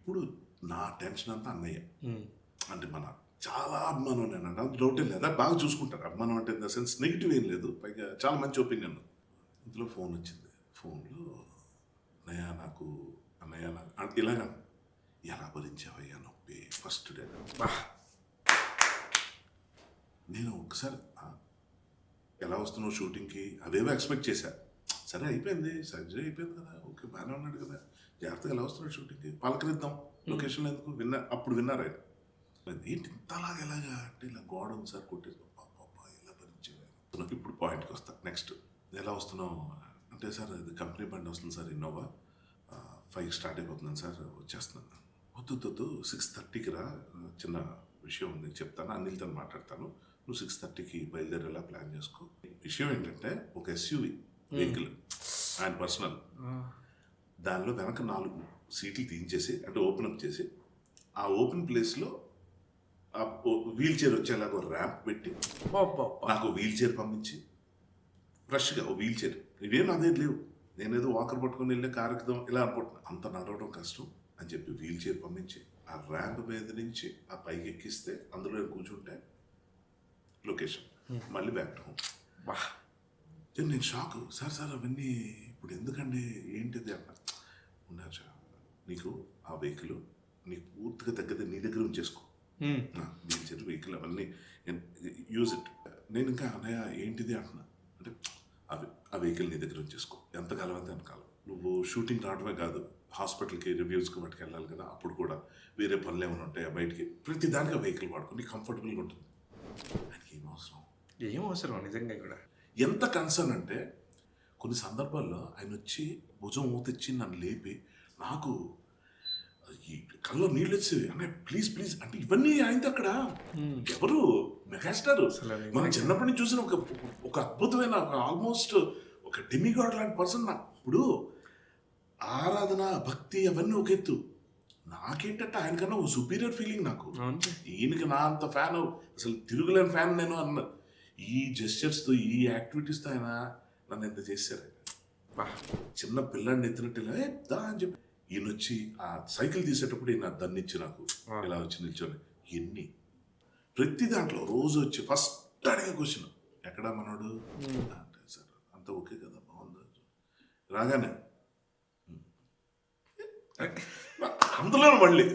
ఇప్పుడు నా టెన్షన్ అంతా అన్నయ్య. అంటే మన చాలా అభిమానం నేనంటే అది డౌటే లేదు. అది బాగా చూసుకుంటారు. అభిమానం అంటే ఇన్ ద సెన్స్ నెగిటివ్ ఏం లేదు. పైగా చాలా మంచి ఒపీనియన్. ఇందులో ఫోన్ వచ్చింది. ఫోన్లో అన్నయ్య నాకు ఇలాగా ఎలా భరించావయ్యా నొప్పి ఫస్ట్ డే. నేను ఒకసారి ఎలా వస్తున్నావు షూటింగ్కి అదేవో ఎక్స్పెక్ట్ చేశా. సరే అయిపోయింది, సర్జరీ అయిపోయింది కదా, ఓకే బాగానే ఉన్నాడు కదా, జాగ్రత్తగా ఎలా వస్తున్నాడు షూటింగ్కి, పలకరిద్దాం లొకేషన్ ఎందుకు అప్పుడు విన్నారు ఆయన. ఏంటి ఇంతలాగా ఎలాగా అంటే ఇలా గోడ ఉంది సార్ కొట్టేసి ఇలా భరించేవారు. ఇప్పుడు పాయింట్కి వస్తా. నెక్స్ట్ ఎలా వస్తున్నావు అంటే సార్ అది కంపెనీ బండి వస్తుంది సార్, ఇన్నోవా 5 స్టార్ట్ అయిపోతున్నాను సార్, వచ్చేస్తున్నాను. వద్దు 6:30కి రా, చిన్న విషయం ఉంది చెప్తాను, అనిల్తో మాట్లాడతాను, నువ్వు 6:30కి బయలుదేరేలా ప్లాన్ చేసుకో. విషయం ఏంటంటే ఒక ఎస్యూవి వెహికల్ ఆయన పర్సనల్, దానిలో వెనక 4 సీట్లు తీయించేసి అంటే ఓపెన్ అప్ చేసి ఆ ఓపెన్ ప్లేస్లో వీల్ చైర్ వచ్చేలాగా ర్యాంప్ పెట్టి నాకు వీల్ చైర్ పంపించి ఫ్రెష్గా ఓ వీల్ చైర్, ఇవేం అదే లేవు, నేనేదో వాకర్ పట్టుకొని వెళ్ళే కారెక్కుదాం ఇలా అనుకుంటున్నాను, అంత నడవడం కష్టం అని చెప్పి వీల్ చైర్ పంపించి ఆ ర్యాంప్ మీద నుంచి ఆ పైకి ఎక్కిస్తే అందులో కూర్చుంటే లొకేషన్, మళ్ళీ బ్యాక్ టు హోమ్. నేను షాక్. సార్ అవన్నీ ఇప్పుడు ఎందుకండి ఏంటిది అన్న. ఉండొచ్చు నీకు ఆ వెహికల్ నీకు పూర్తిగా తగ్గదు, నీ దగ్గర ఉంచేసుకో, వీల్ చైర్ వెహికల్ అవన్నీ యూజ్ ఇట్. నేను ఇంకా అన్నయ్య ఏంటిది అంటున్నా అంటే ఆ వెహికల్ నీ దగ్గర ఉంచేసుకో, ఎంతకాలం అయితే అంతకాలం. నువ్వు షూటింగ్ రావడమే కాదు, హాస్పిటల్కి రివ్యూస్కి బయటకు వెళ్ళాలి కదా, అప్పుడు కూడా వేరే పనులు ఏమైనా ఉంటాయా బయటికి, ప్రతి దానికి ఆ వెహికల్ వాడుకొని కంఫర్టబుల్గా ఉంటుంది. ఆయనకి ఏం అవసరం నిజంగా కూడా. ఎంత కన్సర్న్ అంటే కొన్ని సందర్భాల్లో ఆయన వచ్చి భుజం ఊతెచ్చి నన్ను లేపి నాకు ఈ కళ్ళలో నీళ్ళు వచ్చేవి, అన్న ప్లీజ్ అంటే ఇవన్నీ ఆయనతో అక్కడ ఎవరు మెగాస్టార్, మనం చిన్నప్పటి నుంచి చూసిన ఒక అద్భుతమైన ఆల్మోస్ట్ ఒక డెమిగాడ్ లాంటి పర్సన్. నాకు ఇప్పుడు ఆరాధన భక్తి అవన్నీ ఒక ఎత్తు, నాకేంటంటే ఆయనకన్నా ఒక సుపీరియర్ ఫీలింగ్ నాకు. ఈయనకి నా అంత ఫ్యాన్, అసలు తిరుగులేని ఫ్యాన్ నేను అన్న. ఈ జెస్చర్స్తో ఈ యాక్టివిటీస్తో ఆయన నన్ను ఎంత చేశారు. చిన్న పిల్లాడిని ఎత్తినట్టు దా అని చెప్పి ఈయన వచ్చి ఆ సైకిల్ తీసేటప్పుడు ఈయన దాన్ని ఇచ్చి నాకు ఇలా వచ్చి నిల్చొని ఎన్ని ప్రతి దాంట్లో రోజు వచ్చి ఫస్ట్ అడిగే క్వశ్చన్ ఎక్కడా మనోడు అంటే సార్ అంత ఓకే కదా బాగుంది రాగానే అందులో మళ్ళీ